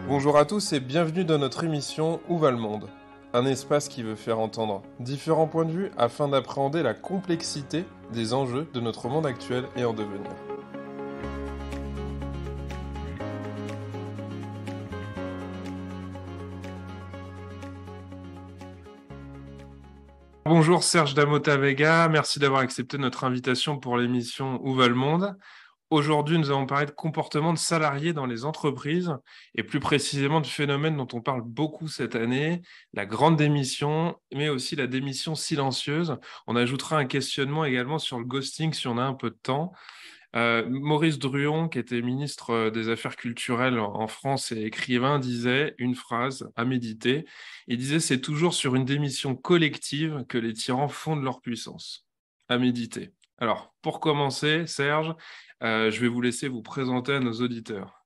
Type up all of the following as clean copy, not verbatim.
Bonjour à tous et bienvenue dans notre émission Où va le monde? Un espace qui veut faire entendre différents points de vue afin d'appréhender la complexité des enjeux de notre monde actuel et en devenir. Bonjour Serge Damota Vega, merci d'avoir accepté notre invitation pour l'émission Où va le monde? Aujourd'hui, nous allons parler de comportement de salariés dans les entreprises et plus précisément du phénomène dont on parle beaucoup cette année, la grande démission, mais aussi la démission silencieuse. On ajoutera un questionnement également sur le ghosting si on a un peu de temps. Maurice Druon, qui était ministre des Affaires culturelles en France et écrivain, disait une phrase à méditer. Il disait, c'est toujours sur une démission collective que les tyrans fondent leur puissance. À méditer. Alors, pour commencer, Serge, je vais vous laisser vous présenter à nos auditeurs.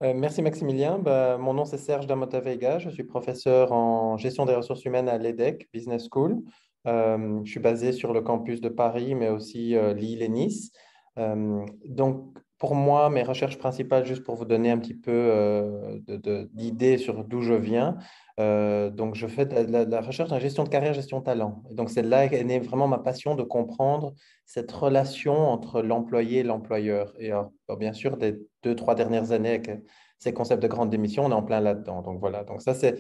Merci Maximilien. Mon nom c'est Serge Damota Veiga. Je suis professeur en gestion des ressources humaines à l'EDEC Business School. Je suis basé sur le campus de Paris, mais aussi Lille et Nice. Donc, pour moi, mes recherches principales, juste pour vous donner un petit peu d'idées sur d'où je viens, donc je fais de la recherche en gestion de carrière, gestion de talent. Et donc, c'est là qu'est née vraiment ma passion de comprendre cette relation entre l'employé et l'employeur. Et bien sûr, des 2, 3 dernières années, avec ces concepts de grande démission, on est en plein là-dedans. Donc voilà, donc ça c'est,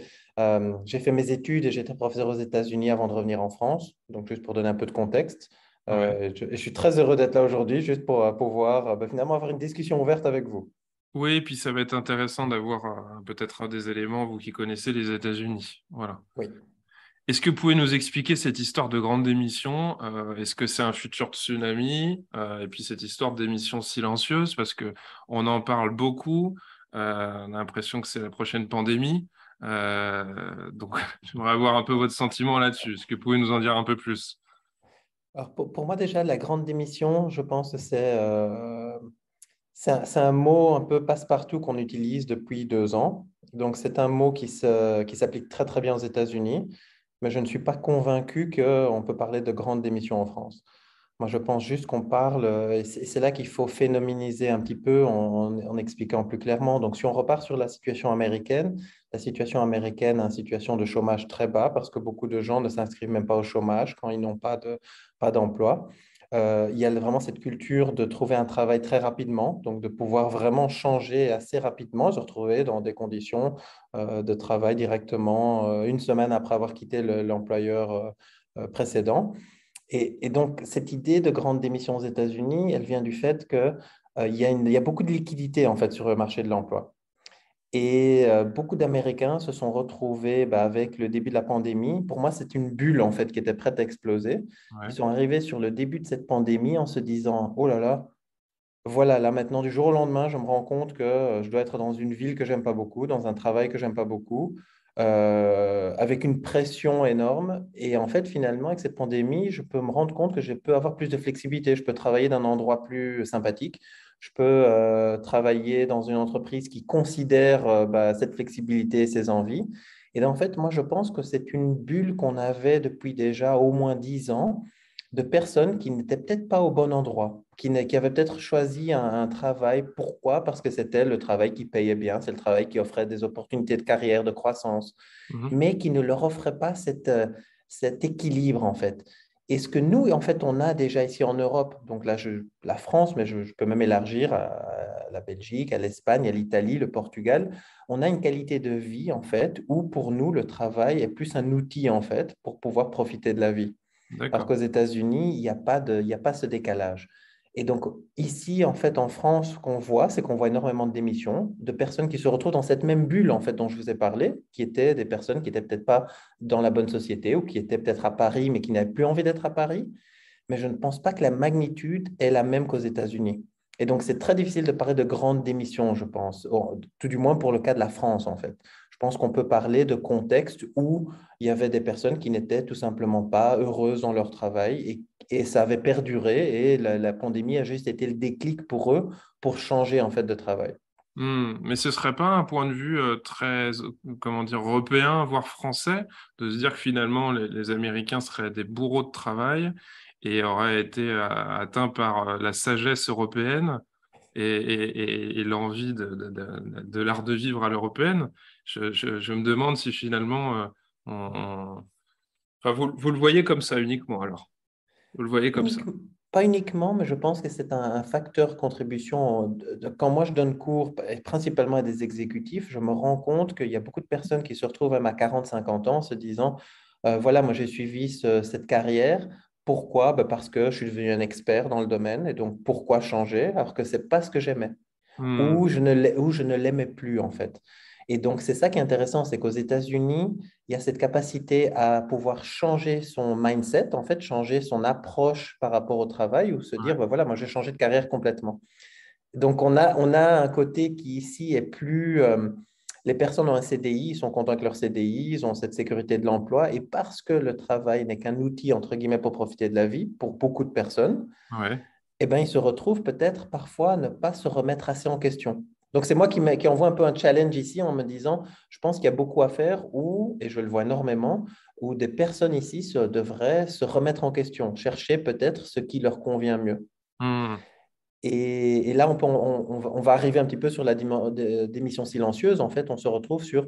j'ai fait mes études et j'étais professeur aux États-Unis avant de revenir en France. Donc juste pour donner un peu de contexte. Ouais. Je suis très heureux d'être là aujourd'hui, juste pour pouvoir finalement avoir une discussion ouverte avec vous. Oui, puis ça va être intéressant d'avoir peut-être un des éléments, vous qui connaissez les États-Unis. Voilà. Oui. Est-ce que vous pouvez nous expliquer cette histoire de grande démission? Est-ce que c'est un futur tsunami? Et puis cette histoire de démission silencieuse, parce que on en parle beaucoup. On a l'impression que c'est la prochaine pandémie. Donc, j'aimerais avoir un peu votre sentiment là-dessus. Est-ce que vous pouvez nous en dire un peu plus? Alors pour moi déjà, la grande démission, je pense que c'est un mot un peu passe-partout qu'on utilise depuis 2 ans. Donc, c'est un mot qui s'applique très, très bien aux États-Unis, mais je ne suis pas convaincu qu'on peut parler de grande démission en France. Moi, je pense juste qu'on parle, et c'est là qu'il faut phénoméniser un petit peu en expliquant plus clairement. Donc, si on repart sur la situation américaine a une situation de chômage très bas parce que beaucoup de gens ne s'inscrivent même pas au chômage quand ils n'ont pas d'emploi. Il y a vraiment cette culture de trouver un travail très rapidement, donc de pouvoir vraiment changer assez rapidement, se retrouver dans des conditions de travail directement 1 semaine après avoir quitté l'employeur précédent. Et donc, cette idée de grande démission aux États-Unis, elle vient du fait que, il y a beaucoup de liquidités en fait sur le marché de l'emploi. Et beaucoup d'Américains se sont retrouvés avec le début de la pandémie. Pour moi, c'est une bulle en fait qui était prête à exploser. Ils Ouais. sont arrivés sur le début de cette pandémie en se disant, oh là là, voilà, là maintenant, du jour au lendemain, je me rends compte que je dois être dans une ville que j'aime pas beaucoup, dans un travail que j'aime pas beaucoup, avec une pression énorme. Et en fait, finalement, avec cette pandémie, je peux me rendre compte que je peux avoir plus de flexibilité. Je peux travailler d'un endroit plus sympathique. Je peux travailler dans une entreprise qui considère cette flexibilité et ses envies. Et donc, en fait, moi, je pense que c'est une bulle qu'on avait depuis déjà au moins 10 ans de personnes qui n'étaient peut-être pas au bon endroit, qui avaient peut-être choisi un travail. Pourquoi? Parce que c'était le travail qui payait bien, c'est le travail qui offrait des opportunités de carrière, de croissance, Mhm. mais qui ne leur offrait pas cet équilibre, en fait. Et ce que nous, en fait, on a déjà ici en Europe, donc là, la France, mais je peux même élargir à la Belgique, à l'Espagne, à l'Italie, le Portugal, on a une qualité de vie, en fait, où pour nous, le travail est plus un outil, en fait, pour pouvoir profiter de la vie. Alors D'accord. qu'aux États-Unis, il y a pas ce décalage. Et donc, ici, en fait, en France, ce qu'on voit, c'est qu'on voit énormément de démissions de personnes qui se retrouvent dans cette même bulle, en fait, dont je vous ai parlé, qui étaient des personnes qui n'étaient peut-être pas dans la bonne société ou qui étaient peut-être à Paris, mais qui n'avaient plus envie d'être à Paris. Mais je ne pense pas que la magnitude est la même qu'aux États-Unis. Et donc, c'est très difficile de parler de grandes démissions, je pense, tout du moins pour le cas de la France, en fait. Je pense qu'on peut parler de contextes où il y avait des personnes qui n'étaient tout simplement pas heureuses dans leur travail et ça avait perduré et la pandémie a juste été le déclic pour eux pour changer, en fait, de travail. Mais ce serait pas un point de vue très, comment dire, européen, voire français, de se dire que finalement les Américains seraient des bourreaux de travail et auraient été atteints par la sagesse européenne. et l'envie de l'art de vivre à l'européenne, je me demande si finalement, enfin, vous le voyez comme ça uniquement alors. Vous le voyez comme ça. Unique- Pas uniquement, mais je pense que c'est un facteur contribution. Quand moi je donne cours, et principalement à des exécutifs, je me rends compte qu'il y a beaucoup de personnes qui se retrouvent même à 40-50 ans se disant, voilà, moi j'ai suivi cette carrière. Pourquoi? Ben, parce que je suis devenu un expert dans le domaine et donc pourquoi changer alors que c'est pas ce que j'aimais Hmm, ou je ne l'aimais plus en fait. Et donc c'est ça qui est intéressant, c'est qu'aux États-Unis, il y a cette capacité à pouvoir changer son mindset, en fait, changer son approche par rapport au travail ou se dire, ouais, ben voilà, moi j'ai changé de carrière complètement. Donc on a un côté qui ici est plus... les personnes ont un CDI, ils sont contents avec leur CDI, ils ont cette sécurité de l'emploi, et parce que le travail n'est qu'un outil, entre guillemets, pour profiter de la vie, pour beaucoup de personnes, ouais. eh ben, ils se retrouvent peut-être parfois à ne pas se remettre assez en question. Donc, c'est moi qui envoie un peu un challenge ici en me disant, je pense qu'il y a beaucoup à faire où, et je le vois énormément, où des personnes ici devraient se remettre en question, chercher peut-être ce qui leur convient mieux. Hmm, Et là, on va arriver un petit peu sur la démission silencieuse. En fait, on se retrouve sur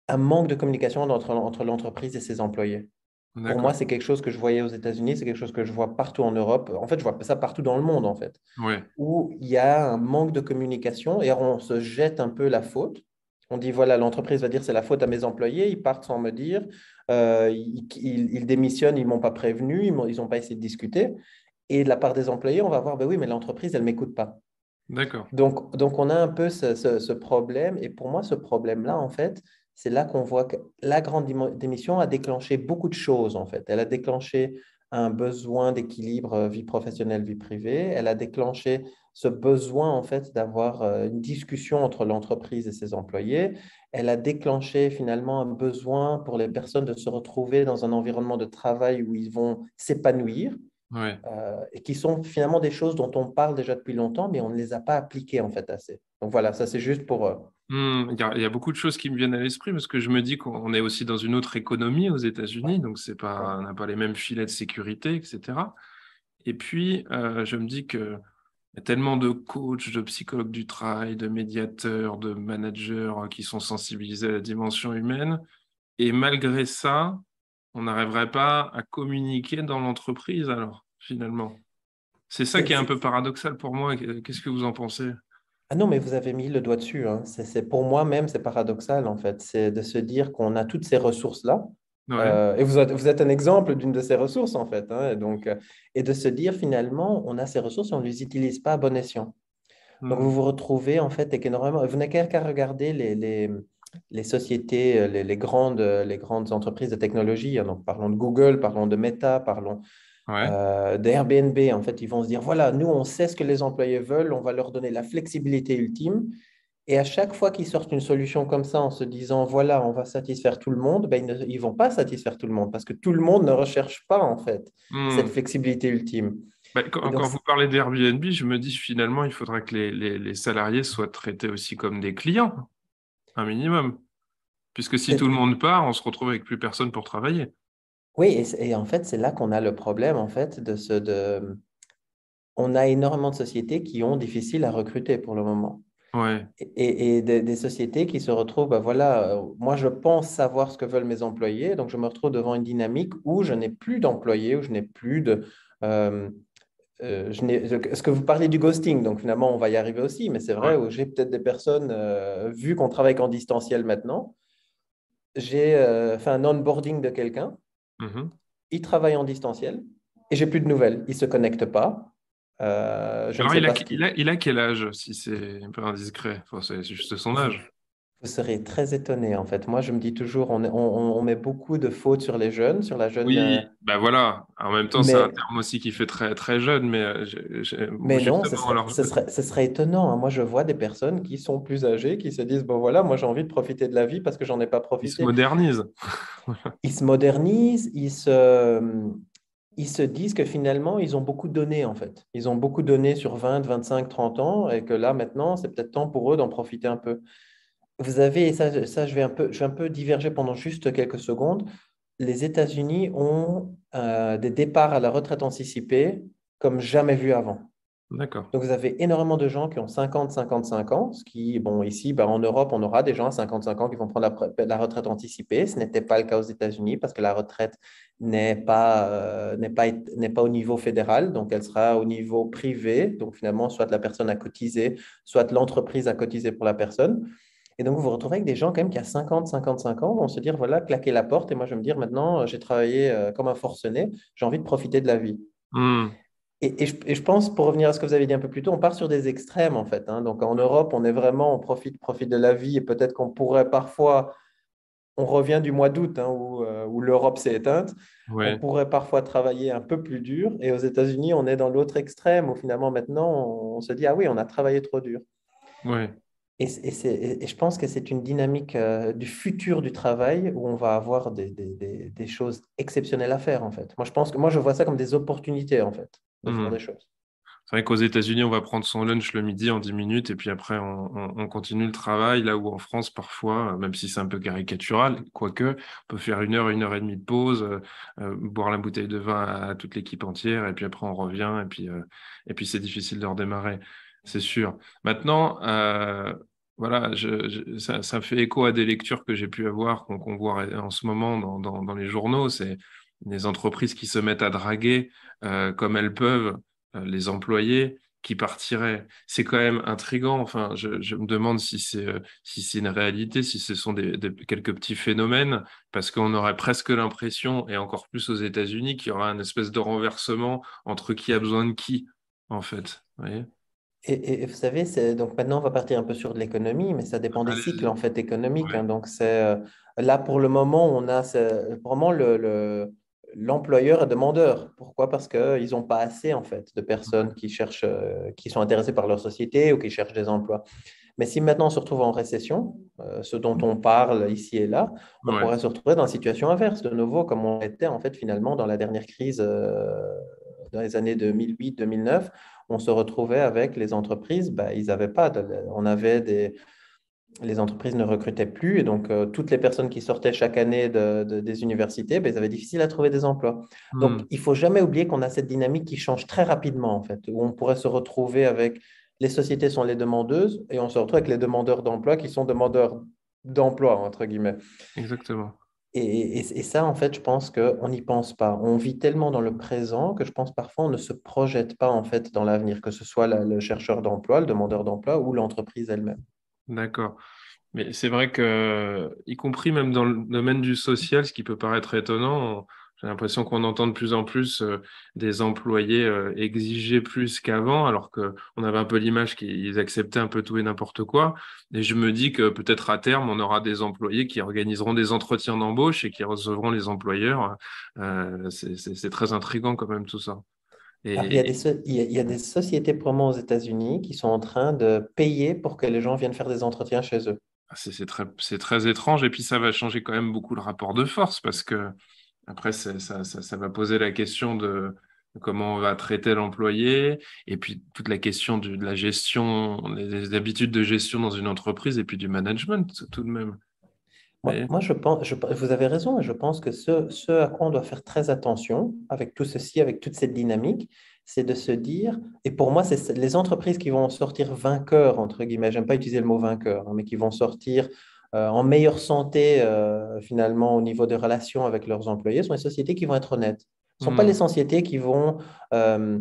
un manque de communication entre l'entreprise et ses employés. Pour moi, d'accord. c'est quelque chose que je voyais aux États-Unis, c'est quelque chose que je vois partout en Europe. En fait, je vois ça partout dans le monde, en fait, Ouais, où il y a un manque de communication et on se jette un peu la faute. On dit, voilà, l'entreprise va dire c'est la faute à mes employés, ils partent sans me dire, ils démissionnent, ils ne m'ont pas prévenu, ils n'ont pas essayé de discuter. Et de la part des employés, on va voir, ben oui, mais l'entreprise, elle ne m'écoute pas. d'accord. Donc, on a un peu ce problème. Et pour moi, ce problème-là, en fait, c'est là qu'on voit que la grande démission a déclenché beaucoup de choses, en fait. Elle a déclenché un besoin d'équilibre vie professionnelle, vie privée. Elle a déclenché ce besoin, en fait, d'avoir une discussion entre l'entreprise et ses employés. Elle a déclenché finalement un besoin pour les personnes de se retrouver dans un environnement de travail où ils vont s'épanouir Ouais. et qui sont finalement des choses dont on parle déjà depuis longtemps, mais on ne les a pas appliquées en fait assez. Donc voilà, ça c'est juste pour... Il y a beaucoup de choses qui me viennent à l'esprit parce que je me dis qu'on est aussi dans une autre économie aux États-Unis, ouais, donc c'est ouais, pas, on n'a pas les mêmes filets de sécurité, etc. Et puis, je me dis que il y a tellement de coachs, de psychologues du travail, de médiateurs, de managers qui sont sensibilisés à la dimension humaine. Et malgré ça, on n'arriverait pas à communiquer dans l'entreprise alors, finalement. C'est ça c'est, qui est un c'est- peu paradoxal pour moi. Qu'est-ce que vous en pensez? Ah non, mais vous avez mis le doigt dessus, hein. Pour moi-même, c'est paradoxal en fait. C'est de se dire qu'on a toutes ces ressources-là. Ouais. Et vous êtes un exemple d'une de ces ressources en fait, hein. Et de se dire finalement, on a ces ressources et on ne les utilise pas à bon escient. Donc, vous Hmm. vous retrouvez en fait avec énormément. Vous n'avez qu'à regarder les sociétés, les grandes entreprises de technologie, hein. Donc, parlons de Google, parlons de Meta, parlons Ouais. d'Airbnb. En fait, ils vont se dire voilà, nous, on sait ce que les employés veulent, on va leur donner la flexibilité ultime. Et à chaque fois qu'ils sortent une solution comme ça en se disant voilà, on va satisfaire tout le monde, ben, ils ne vont pas satisfaire tout le monde parce que tout le monde ne recherche pas en fait cette Hmm. flexibilité ultime. Bah, Et donc, quand vous parlez d'Airbnb, je me dis finalement, il faudrait que les salariés soient traités aussi comme des clients, un minimum. Puisque si tout le c'est monde part, on se retrouve avec plus personne pour travailler. Oui, et en fait, c'est là qu'on a le problème, en fait, on a énormément de sociétés qui ont difficile à recruter pour le moment. Ouais. Et des sociétés qui se retrouvent, ben voilà, moi je pense savoir ce que veulent mes employés, donc je me retrouve devant une dynamique où je n'ai plus d'employés, où je n'ai plus de... euh, ce que vous parlez du ghosting, donc finalement on va y arriver aussi, mais c'est Ouais. vrai, où j'ai peut-être des personnes, vu qu'on travaille qu'en distanciel maintenant, j'ai fait un onboarding de quelqu'un. Mhm. Il travaille en distanciel et j'ai plus de nouvelles. Il se connecte pas. Je ne Alors, sais pas ce qui. il a quel âge, si c'est un peu indiscret? Enfin, c'est juste son Vous, âge. vous serez très étonné en fait. Moi, je me dis toujours, on met beaucoup de fautes sur les jeunes, sur la jeune. Oui, bah voilà. En même temps, c'est un Mais, terme aussi qui fait très, très jeune, mais mais non, justement, alors, ce serait étonnant, hein. Moi, je vois des personnes qui sont plus âgées, qui se disent, bon voilà, moi j'ai envie de profiter de la vie parce que j'en ai pas il se profité. modernise. Ils se modernisent, ils se disent que finalement, ils ont beaucoup donné, en fait. Ils ont beaucoup donné sur 20, 25, 30 ans et que là, maintenant, c'est peut-être temps pour eux d'en profiter un peu. Vous avez, et ça je vais un peu diverger pendant juste quelques secondes. Les États-Unis ont des départs à la retraite anticipée comme jamais vu avant. D'accord. Donc, vous avez énormément de gens qui ont 50, 55 ans, ce qui, bon, ici, ben, en Europe, on aura des gens à 55 ans qui vont prendre la retraite anticipée. Ce n'était pas le cas aux États-Unis parce que la retraite n'est pas au niveau fédéral, donc elle sera au niveau privé. Donc, finalement, soit la personne a cotisé, soit l'entreprise a cotisé pour la personne. Et donc, vous vous retrouvez avec des gens quand même qui, à 50, 55 ans, vont se dire, voilà, claquer la porte. Et moi, je vais me dire, maintenant, j'ai travaillé comme un forcené, j'ai envie de profiter de la vie. Hmm. Et je pense, pour revenir à ce que vous avez dit un peu plus tôt, on part sur des extrêmes en fait, hein. Donc en Europe, on est vraiment, profite de la vie et peut-être qu'on pourrait parfois, on revient du mois d'août hein, où l'Europe s'est éteinte, on Ouais, pourrait parfois travailler un peu plus dur. Et aux États-Unis, on est dans l'autre extrême où finalement maintenant, on se dit, ah oui, on a travaillé trop dur. ouais. Et je pense que c'est une dynamique du futur du travail où on va avoir des choses exceptionnelles à faire en fait. Moi, je vois ça comme des opportunités en fait de faire Hmm. des choses. C'est vrai qu'aux États-Unis, on va prendre son lunch le midi en 10 minutes et puis après, on continue le travail. Là où en France, parfois, même si c'est un peu caricatural, quoique, on peut faire une heure et demie de pause, boire la bouteille de vin à toute l'équipe entière et puis après, on revient et puis c'est difficile de redémarrer, c'est sûr. Maintenant, voilà, ça fait écho à des lectures que j'ai pu avoir, qu'on voit en ce moment dans les journaux. C'est des entreprises qui se mettent à draguer comme elles peuvent les employés qui partiraient. C'est quand même intriguant. Enfin, je me demande si c'est une réalité, si ce sont quelques petits phénomènes, parce qu'on aurait presque l'impression, et encore plus aux États-Unis, qu'il y aura une espèce de renversement entre qui a besoin de qui, en fait. Vous voyez. Et vous savez, donc maintenant, on va partir un peu sur de l'économie, mais ça dépend des cycles Allez-y. en fait économiques, hein. Ouais. Donc, là pour le moment, vraiment l'employeur est demandeur. Pourquoi? Parce qu'ils n'ont pas assez en fait de personnes qui cherchent, qui sont intéressées par leur société ou qui cherchent des emplois. Mais si maintenant on se retrouve en récession, ce dont on parle ici et là, on Ouais. pourrait se retrouver dans la situation inverse de nouveau, comme on était en fait finalement dans la dernière crise dans les années 2008-2009. On se retrouvait avec les entreprises, ben, ils avaient pas on avait les entreprises ne recrutaient plus et donc toutes les personnes qui sortaient chaque année des universités, ben, ils avaient difficile à trouver des emplois. Donc Hmm. il faut jamais oublier qu'on a cette dynamique qui change très rapidement en fait, où on pourrait se retrouver avec les sociétés sont les demandeuses et on se retrouve avec les demandeurs d'emploi qui sont demandeurs d'emploi entre guillemets. Exactement. Et ça, en fait, je pense qu'on n'y pense pas. On vit tellement dans le présent que je pense parfois on ne se projette pas en fait dans l'avenir, que ce soit le chercheur d'emploi, le demandeur d'emploi ou l'entreprise elle-même. D'accord. Mais c'est vrai que, y compris même dans le domaine du social, ce qui peut paraître étonnant, j'ai l'impression qu'on entend de plus en plus des employés exiger plus qu'avant, alors que on avait un peu l'image qu'ils acceptaient un peu tout et n'importe quoi. Et je me dis que peut-être à terme, on aura des employés qui organiseront des entretiens d'embauche et qui recevront les employeurs. C'est très intriguant quand même tout ça. Alors, Et il y a des sociétés promo aux États-Unis qui sont en train de payer pour que les gens viennent faire des entretiens chez eux. c'est très étrange. Et puis ça va changer quand même beaucoup le rapport de force parce que après, ça va poser la question de comment on va traiter l'employé, et puis toute la question de la gestion, des habitudes de gestion dans une entreprise, et puis du management tout de même. Vous voyez. Moi, je pense, vous avez raison, et je pense que ce à quoi on doit faire très attention avec tout ceci, avec toute cette dynamique, c'est de se dire, et pour moi, c'est les entreprises qui vont sortir vainqueurs, entre guillemets, j'aime pas utiliser le mot vainqueur, hein, mais qui vont sortir en meilleure santé, finalement, au niveau des relations avec leurs employés, sont les sociétés qui vont être honnêtes. Ce ne sont pas les Hmm. sociétés qui vont euh,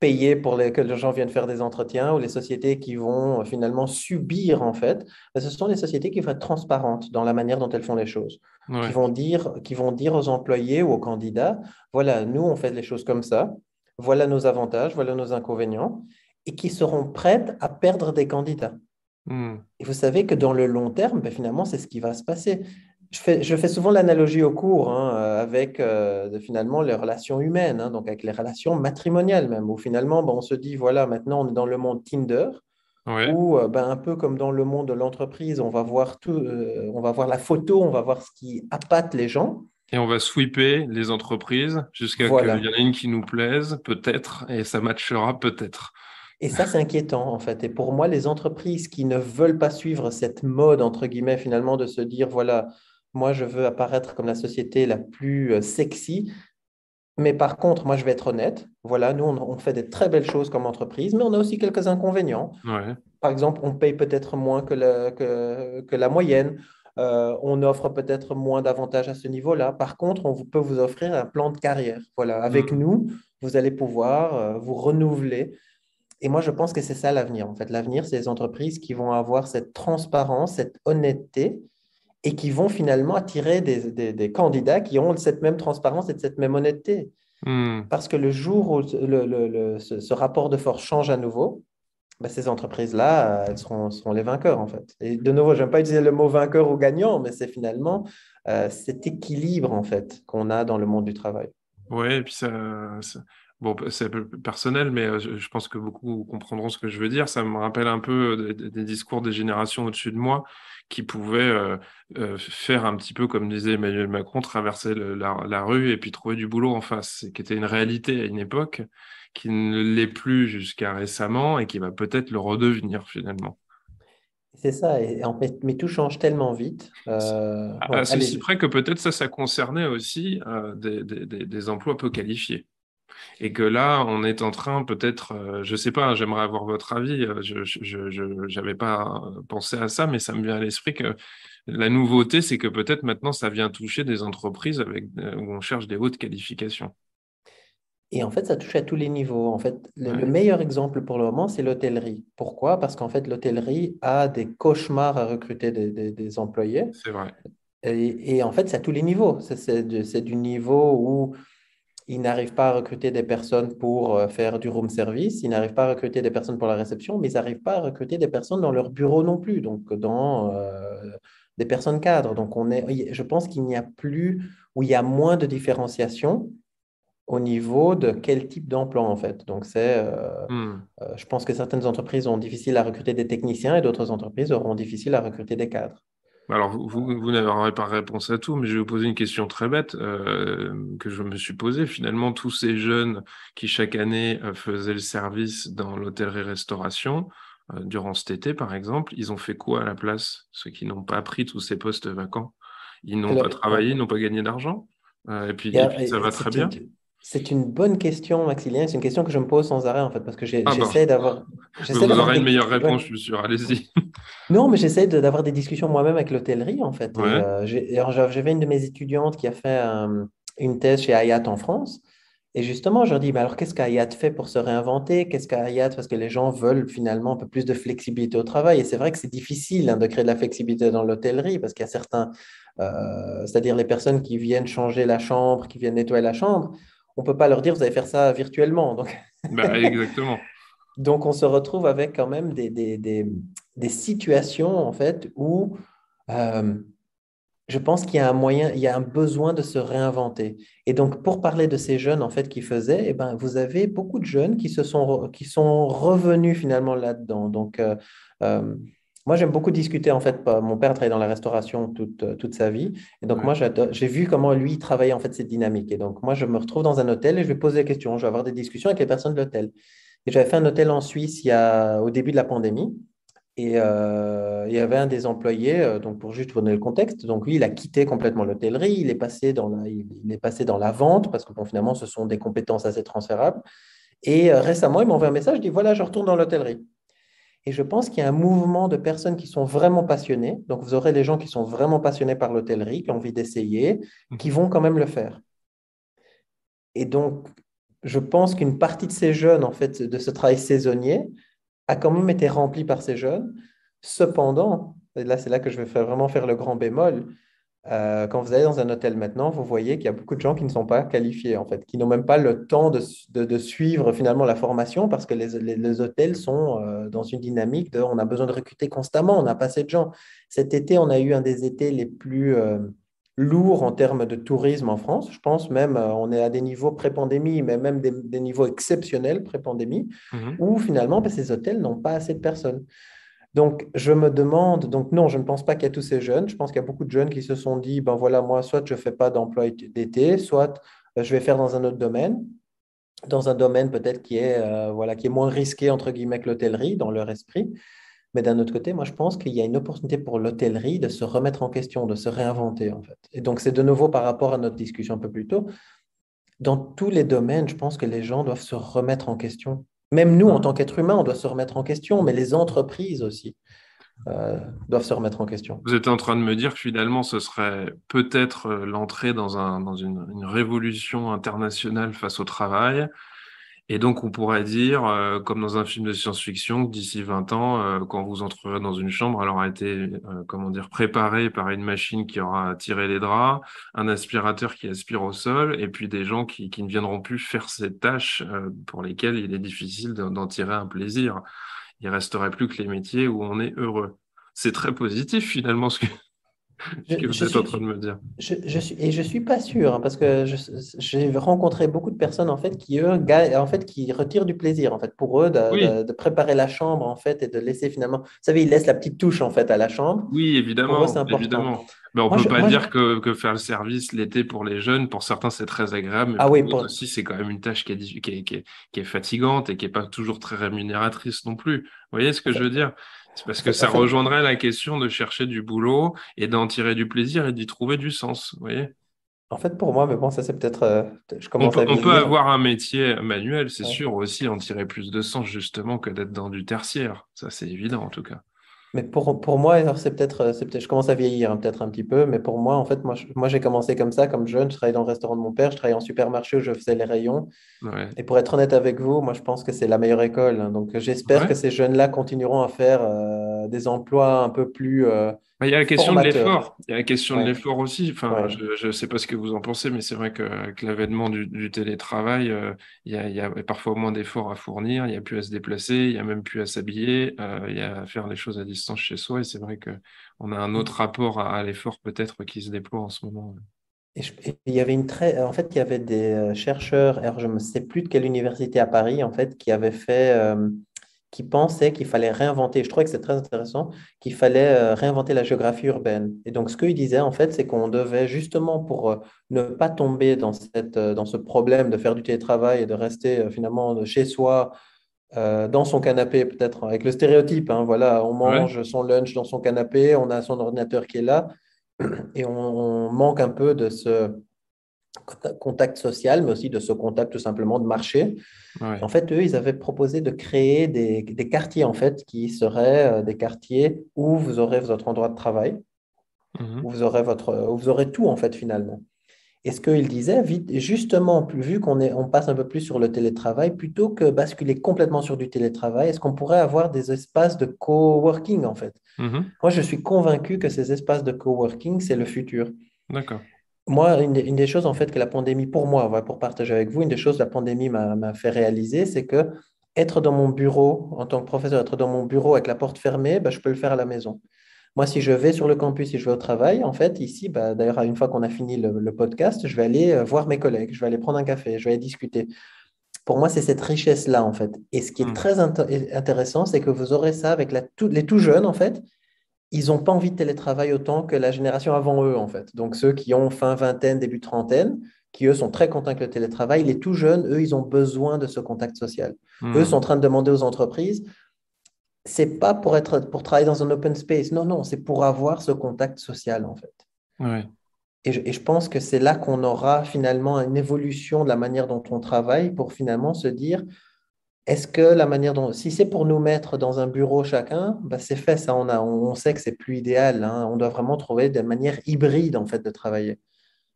payer pour que les gens viennent faire des entretiens ou les sociétés qui vont finalement subir en fait, mais ce sont les sociétés qui vont être transparentes dans la manière dont elles font les choses, Ouais. qui vont dire aux employés ou aux candidats, voilà, nous on fait les choses comme ça, voilà nos avantages, voilà nos inconvénients, et qui seront prêtes à perdre des candidats. Hmm. Et vous savez que dans le long terme, ben, finalement, c'est ce qui va se passer. Je fais souvent l'analogie au cours hein, avec finalement les relations humaines, hein, donc avec les relations matrimoniales même, où finalement, ben, on se dit, voilà, maintenant on est dans le monde Tinder, Ouais. où ben, un peu comme dans le monde de l'entreprise, on va voir tout, on va voir la photo, on va voir ce qui appâte les gens. Et on va sweeper les entreprises jusqu'à qu'il y Voilà. en ait une qui nous plaise, peut-être, et ça matchera peut-être. Et ça, c'est inquiétant, en fait. Et pour moi, les entreprises qui ne veulent pas suivre cette mode, entre guillemets, finalement, de se dire, voilà, moi, je veux apparaître comme la société la plus sexy, Mais par contre, moi, je vais être honnête. Voilà, nous, on fait des très belles choses comme entreprise, mais on a aussi quelques inconvénients. Ouais. Par exemple, on paye peut-être moins que la moyenne. On offre peut-être moins d'avantages à ce niveau-là. Par contre, peut vous offrir un plan de carrière. Voilà, avec Hmm. nous, vous allez pouvoir vous renouveler. Et moi, je pense que c'est ça l'avenir. En fait, l'avenir, c'est les entreprises qui vont avoir cette transparence, cette honnêteté et qui vont finalement attirer des candidats qui ont cette même transparence et cette même honnêteté. Hmm. Parce que le jour où ce rapport de force change à nouveau, ben, ces entreprises-là, elles seront les vainqueurs, en fait. Et de nouveau, je n'aime pas utiliser le mot vainqueur ou gagnant, mais c'est finalement cet équilibre, en fait, qu'on a dans le monde du travail. Ouais, et puis bon, c'est un peu personnel, mais je pense que beaucoup comprendront ce que je veux dire. Ça me rappelle un peu des discours des générations au-dessus de moi qui pouvaient faire un petit peu, comme disait Emmanuel Macron, traverser la rue et puis trouver du boulot en face, qui était une réalité à une époque, qui ne l'est plus jusqu'à récemment et qui va peut-être le redevenir finalement. C'est ça, et en fait, mais tout change tellement vite. À Ouais, ceci allez-y. près que peut-être ça concernait aussi des emplois peu qualifiés. Et que là, on est en train, peut-être, je sais pas, j'aimerais avoir votre avis. J'avais pas pensé à ça, mais ça me vient à l'esprit que la nouveauté, c'est que peut-être maintenant, ça vient toucher des entreprises où on cherche des hautes qualifications. Et en fait, ça touche à tous les niveaux. En fait, le Ouais, meilleur exemple pour le moment, c'est l'hôtellerie. Pourquoi? Parce qu'en fait, l'hôtellerie a des cauchemars à recruter des employés. c'est vrai. Et en fait, c'est à tous les niveaux. C'est du niveau où ils n'arrivent pas à recruter des personnes pour faire du room service, ils n'arrivent pas à recruter des personnes pour la réception, mais ils n'arrivent pas à recruter des personnes dans leur bureau non plus, donc dans des personnes cadres. Donc, je pense qu'il n'y a plus, ou il y a moins de différenciation au niveau de quel type d'emploi, en fait. Donc, Hmm. je pense que certaines entreprises ont difficile à recruter des techniciens et d'autres entreprises auront difficile à recruter des cadres. Alors, vous n'aurez pas réponse à tout, mais je vais vous poser une question très bête que je me suis posée. Finalement, tous ces jeunes qui chaque année faisaient le service dans l'hôtellerie-restauration, durant cet été par exemple, ils ont fait quoi à la place? Ceux qui n'ont pas pris tous ces postes vacants. Ils n'ont Alors, pas ouais. travaillé, ils n'ont pas gagné d'argent. Et, Et puis ça va très bien. c'est une bonne question, Maxilien. C'est une question que je me pose sans arrêt, en fait, parce que Ah bah, j'essaie vous d'avoir aurez une des, meilleure ouais. réponse, je suis sûr. Allez-y. Non, mais j'essaie d'avoir des discussions moi-même avec l'hôtellerie, en fait. Ouais. Alors, j'avais une de mes étudiantes qui a fait une thèse chez Hayat en France. Et justement, je leur dis, mais alors qu'est-ce qu'Hayat fait pour se réinventer? Qu'est-ce qu'Hayat, parce que les gens veulent finalement un peu plus de flexibilité au travail. Et c'est vrai que c'est difficile hein, de créer de la flexibilité dans l'hôtellerie, parce qu'il y a certains, c'est-à-dire les personnes qui viennent changer la chambre, qui viennent nettoyer la chambre, on ne peut pas leur dire, vous allez faire ça virtuellement. Donc, Bah, exactement. donc on se retrouve avec quand même des situations, en fait, où euh, je pense qu'il y a un moyen, il y a un besoin de se réinventer. Et donc, pour parler de ces jeunes, en fait, qui faisaient, eh ben, vous avez beaucoup de jeunes qui sont revenus finalement là-dedans. Donc, euh, moi, j'aime beaucoup discuter, en fait. Mon père travaillait dans la restauration toute sa vie. Et donc, Ouais. moi, j'ai vu comment lui travaillait, en fait, cette dynamique. Et donc, moi, je me retrouve dans un hôtel et je vais poser des questions. Je vais avoir des discussions avec les personnes de l'hôtel. Et j'avais fait un hôtel en Suisse au début de la pandémie. Et il y avait un des employés, donc pour juste vous donner le contexte, donc lui, il a quitté complètement l'hôtellerie, il est passé dans la vente, parce que bon, finalement, ce sont des compétences assez transférables. Et récemment, il m'a envoyé un message, il dit, voilà, je retourne dans l'hôtellerie. Et je pense qu'il y a un mouvement de personnes qui sont vraiment passionnées. Donc, vous aurez les gens qui sont vraiment passionnés par l'hôtellerie, qui ont envie d'essayer, qui Mhm. vont quand même le faire. Et donc, je pense qu'une partie de ces jeunes, en fait, de ce travail saisonnier, a quand même été rempli par ces jeunes. Cependant, et là c'est là que je vais vraiment faire le grand bémol, quand vous allez dans un hôtel maintenant, vous voyez qu'il y a beaucoup de gens qui ne sont pas qualifiés, en fait, qui n'ont même pas le temps de suivre finalement la formation parce que les hôtels sont dans une dynamique de on a besoin de recruter constamment, on n'a pas assez de gens. Cet été, on a eu un des étés les plus lourds en termes de tourisme en France. Je pense même, on est à des niveaux pré-pandémie, mais même des niveaux exceptionnels pré-pandémie, Mhm. où finalement, ben, ces hôtels n'ont pas assez de personnes. Donc, je me demande, donc non, je ne pense pas qu'il y a tous ces jeunes. Je pense qu'il y a beaucoup de jeunes qui se sont dit, ben voilà, moi, soit je ne fais pas d'emploi d'été, soit je vais faire dans un autre domaine, dans un domaine peut-être voilà, qui est moins risqué, entre guillemets, que l'hôtellerie, dans leur esprit. Mais d'un autre côté, moi, je pense qu'il y a une opportunité pour l'hôtellerie de se remettre en question, de se réinventer, en fait. Et donc, c'est de nouveau par rapport à notre discussion un peu plus tôt, dans tous les domaines, je pense que les gens doivent se remettre en question. Même nous, en tant qu'être humain, on doit se remettre en question, mais les entreprises aussi euh, doivent se remettre en question. Vous êtes en train de me dire que finalement, ce serait peut-être l'entrée dans une révolution internationale face au travail. Et donc, on pourrait dire, comme dans un film de science-fiction, que d'ici 20 ans, quand vous entrerez dans une chambre, elle aura été, comment dire, préparée par une machine qui aura tiré les draps, un aspirateur qui aspire au sol, et puis des gens qui ne viendront plus faire ces tâches, pour lesquelles il est difficile d'en tirer un plaisir. Il resterait plus que les métiers où on est heureux. C'est très positif, finalement, ce Je, que vous je êtes en train de suis, me dire. je suis pas sûr, hein, parce que j'ai rencontré beaucoup de personnes en fait qui eux, en fait, qui retirent du plaisir en fait pour eux Oui. de préparer la chambre en fait et de laisser finalement, vous savez, ils laissent la petite touche en fait à la chambre. Oui, Pour eux, c'est évidemment, important. évidemment. Mais on Moi, peut je, pas moi, je- dire que faire le service l'été pour les jeunes, pour certains, c'est très agréable, mais ah pour oui, d'autres aussi, c'est quand même une tâche qui est fatigante et qui est pas toujours très rémunératrice non plus. Vous voyez ce en que je fait, veux dire? C'est parce que ça en fait, rejoindrait la question de chercher du boulot et d'en tirer du plaisir et d'y trouver du sens. Vous voyez? en fait, pour moi, mais bon, ça c'est peut-être, je commence à On peut vieillir. avoir un métier manuel, c'est Ouais. sûr, aussi en tirer plus de sens justement que d'être dans du tertiaire. Ça, c'est évident en tout cas. Mais pour moi, alors, je commence à vieillir hein, peut-être un petit peu, mais pour moi, en fait, moi j'ai commencé comme ça, comme jeune, je travaillais dans le restaurant de mon père, je travaillais en supermarché où je faisais les rayons. Ouais. Et pour être honnête avec vous, moi je pense que c'est la meilleure école, hein. Donc j'espère que Ouais. ces jeunes-là continueront à faire des emplois un peu plus Bah, il y a la question de formateurs. l'effort. Il y a la question de Ouais, l'effort aussi. Enfin, ouais. je ne sais pas ce que vous en pensez, mais c'est vrai que l'avènement du télétravail, il y a parfois moins d'efforts à fournir. Il n'y a plus à se déplacer, il n'y a même plus à s'habiller. Il y a à faire les choses à distance chez soi. Et c'est vrai que on a un autre rapport à l'effort peut-être qui se déploie en ce moment. Et il y avait en fait, il y avait des chercheurs, alors je ne sais plus de quelle université à Paris, en fait, qui pensaient qu'il fallait réinventer, je trouvais que c'est très intéressant, qu'il fallait réinventer la géographie urbaine. Et donc, ce qu'ils disaient, en fait, c'est qu'on devait, justement, pour ne pas tomber dans ce problème de faire du télétravail et de rester finalement chez soi, dans son canapé, peut-être avec le stéréotype, hein, voilà, on Ouais, mange son lunch dans son canapé, on a son ordinateur qui est là, et on manque un peu de ce contact social, mais aussi de ce contact tout simplement de marché. En ouais. fait, eux, ils avaient proposé de créer des quartiers, en fait, qui seraient des quartiers où vous aurez votre endroit de travail, Mhm. où vous aurez tout, en fait, finalement. Et ce qu'ils disaient, justement, vu on passe un peu plus sur le télétravail, plutôt que basculer complètement sur du télétravail, est-ce qu'on pourrait avoir des espaces de coworking, en fait? Mhm. Moi, je suis convaincu que ces espaces de coworking, c'est le futur. D'accord. Moi, une des choses en fait que la pandémie, pour moi, voilà, pour partager avec vous, une des choses que la pandémie m'a fait réaliser, c'est que être dans mon bureau, en tant que professeur, être dans mon bureau avec la porte fermée, bah, je peux le faire à la maison. Moi, si je vais sur le campus, si je vais au travail, en fait, ici, bah, d'ailleurs, une fois qu'on a fini le podcast, je vais aller voir mes collègues, je vais aller prendre un café, je vais aller discuter. Pour moi, c'est cette richesse-là, en fait. Et ce qui est Mhm. très intéressant, c'est que vous aurez ça avec les tout jeunes, en fait, ils n'ont pas envie de télétravail autant que la génération avant eux, en fait. Donc, ceux qui ont fin vingtaine, début trentaine, qui, eux, sont très contents avec le télétravail. Les tout jeunes, eux, ils ont besoin de ce contact social. Eux sont en Mhm. train de demander aux entreprises, c'est pas pour travailler dans un open space. Non, non, c'est pour avoir ce contact social, en fait. Ouais. Et je pense que c'est là qu'on aura finalement une évolution de la manière dont on travaille pour finalement se dire, est-ce que la manière dont, si c'est pour nous mettre dans un bureau chacun, bah c'est fait, ça, on sait que c'est plus idéal, hein. On doit vraiment trouver des manières hybrides en fait de travailler.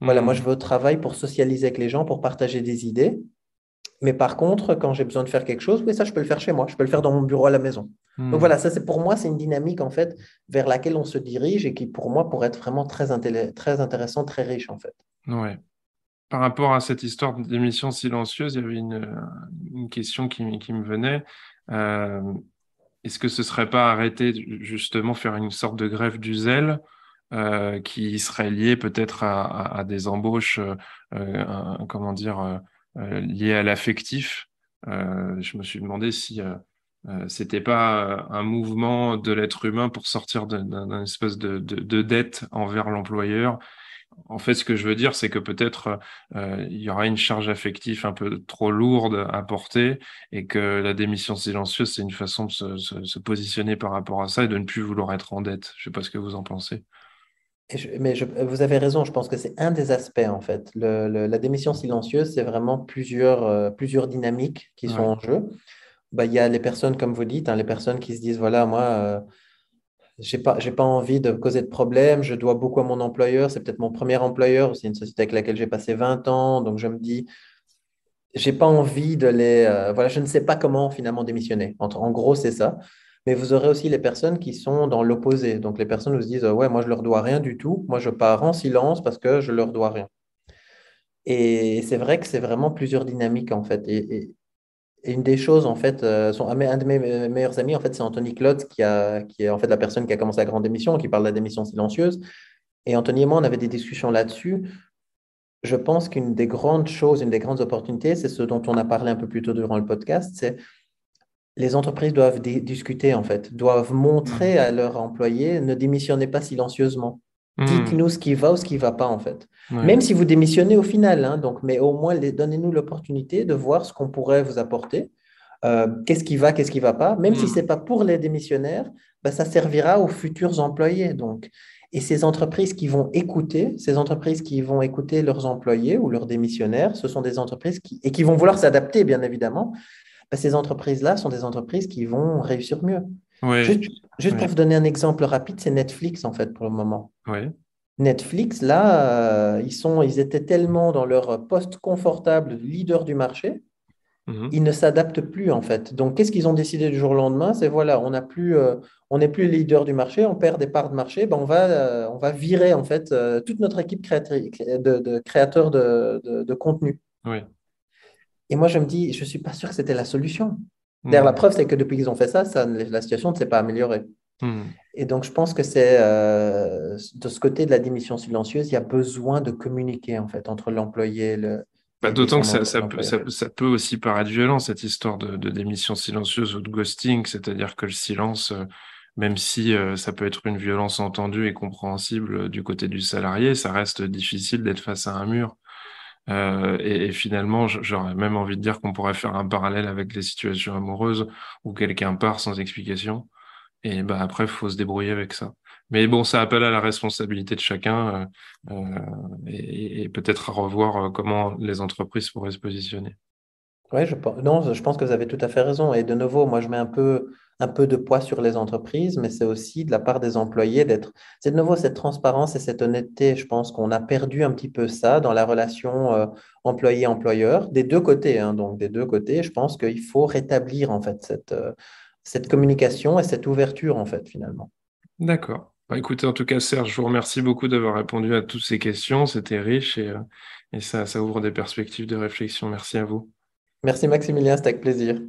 Voilà, moi je Mhm. vais au travail pour socialiser avec les gens, pour partager des idées. Mais par contre, quand j'ai besoin de faire quelque chose, oui, ça je peux le faire chez moi, je peux le faire dans mon bureau à la maison. Donc Mhm. voilà, ça c'est pour moi, c'est une dynamique en fait vers laquelle on se dirige et qui pour moi pourrait être vraiment très intéressant, très riche en fait. Ouais. Par rapport à cette histoire d'émission silencieuse, il y avait une question qui me venait. Euh, Est-ce que ce serait pas arrêter justement faire une sorte de grève du zèle qui serait liée peut-être à des embauches, comment dire, liées à l'affectif? Je me suis demandé si c'était pas un mouvement de l'être humain pour sortir d'un espèce de dette envers l'employeur. En fait, ce que je veux dire, c'est que peut-être il y aura une charge affective un peu trop lourde à porter et que la démission silencieuse, c'est une façon de se positionner par rapport à ça et de ne plus vouloir être en dette. Je sais pas ce que vous en pensez. Vous avez raison, je pense que c'est un des aspects en fait. La démission silencieuse, c'est vraiment plusieurs dynamiques qui sont Ouais. en jeu. Bah, il y a les personnes, comme vous dites, hein, les personnes qui se disent, voilà, moi, j'ai pas envie de causer de problème, je dois beaucoup à mon employeur, c'est peut-être mon premier employeur, c'est une société avec laquelle j'ai passé 20 ans, donc je me dis, j'ai pas envie de voilà, je ne sais pas comment finalement démissionner. En gros, c'est ça. Mais vous aurez aussi les personnes qui sont dans l'opposé. Donc les personnes où se disent, ouais, moi je leur dois rien du tout, moi je pars en silence parce que je leur dois rien. Et c'est vrai que c'est vraiment plusieurs dynamiques en fait. Et une des choses, en fait, un de mes meilleurs amis, en fait, c'est Anthony Klotz, qui est en fait la personne qui a commencé la grande démission, qui parle de la démission silencieuse. Et Anthony et moi, on avait des discussions là-dessus. Je pense qu'une des grandes choses, une des grandes opportunités, c'est ce dont on a parlé un peu plus tôt durant le podcast, c'est les entreprises doivent discuter, en fait, doivent Mm. montrer à leurs employés, ne démissionnez pas silencieusement. Mm. Dites-nous ce qui va ou ce qui ne va pas, en fait. Ouais. Même si vous démissionnez au final, hein, donc, mais au moins, donnez-nous l'opportunité de voir ce qu'on pourrait vous apporter. Qu'est-ce qui va, qu'est-ce qui ne va pas. Même si ce n'est Mm. pas pour les démissionnaires, bah, ça servira aux futurs employés. Donc. Et ces entreprises qui vont écouter, ces entreprises qui vont écouter leurs employés ou leurs démissionnaires, ce sont des entreprises et qui vont vouloir s'adapter, bien évidemment. Bah, ces entreprises-là sont des entreprises qui vont réussir mieux. Ouais. Juste, juste pour Ouais. vous donner un exemple rapide, c'est Netflix, en fait, pour le moment. Ouais. Netflix, là, ils étaient tellement dans leur poste confortable de leader du marché, Mhm. ils ne s'adaptent plus en fait. Donc, qu'est-ce qu'ils ont décidé du jour au lendemain? C'est voilà, on n'est plus leader du marché, on perd des parts de marché, ben, on va virer en fait toute notre équipe de créateurs de contenu. Ouais. Et moi, je me dis, je ne suis pas sûr que c'était la solution. D'ailleurs, la Mm. preuve, c'est que depuis qu'ils ont fait ça, la situation ne s'est pas améliorée. Mm. Et donc, je pense que c'est de ce côté de la démission silencieuse, il y a besoin de communiquer en fait entre l'employé Bah, et d'autant que l'employeur. ça peut aussi paraître violent, cette histoire de démission silencieuse ou de ghosting, c'est-à-dire que le silence, même si ça peut être une violence entendue et compréhensible du côté du salarié, ça reste difficile d'être face à un mur. Et finalement, j'aurais même envie de dire qu'on pourrait faire un parallèle avec les situations amoureuses où quelqu'un part sans explication. Et bah après, il faut se débrouiller avec ça. Mais bon, ça appelle à la responsabilité de chacun et peut-être à revoir comment les entreprises pourraient se positionner. Oui, non, je pense que vous avez tout à fait raison. Et de nouveau, moi, je mets un peu de poids sur les entreprises, mais c'est aussi de la part des employés c'est de nouveau cette transparence et cette honnêteté. Je pense qu'on a perdu un petit peu ça dans la relation employé-employeur, des deux côtés, hein. Donc, des deux côtés, je pense qu'il faut rétablir, en fait, cette communication et cette ouverture, en fait, finalement. D'accord. Bah, écoutez, en tout cas, Serge, je vous remercie beaucoup d'avoir répondu à toutes ces questions. C'était riche et ça ouvre des perspectives de réflexion. Merci à vous. Merci, Maximilien, c'était avec plaisir.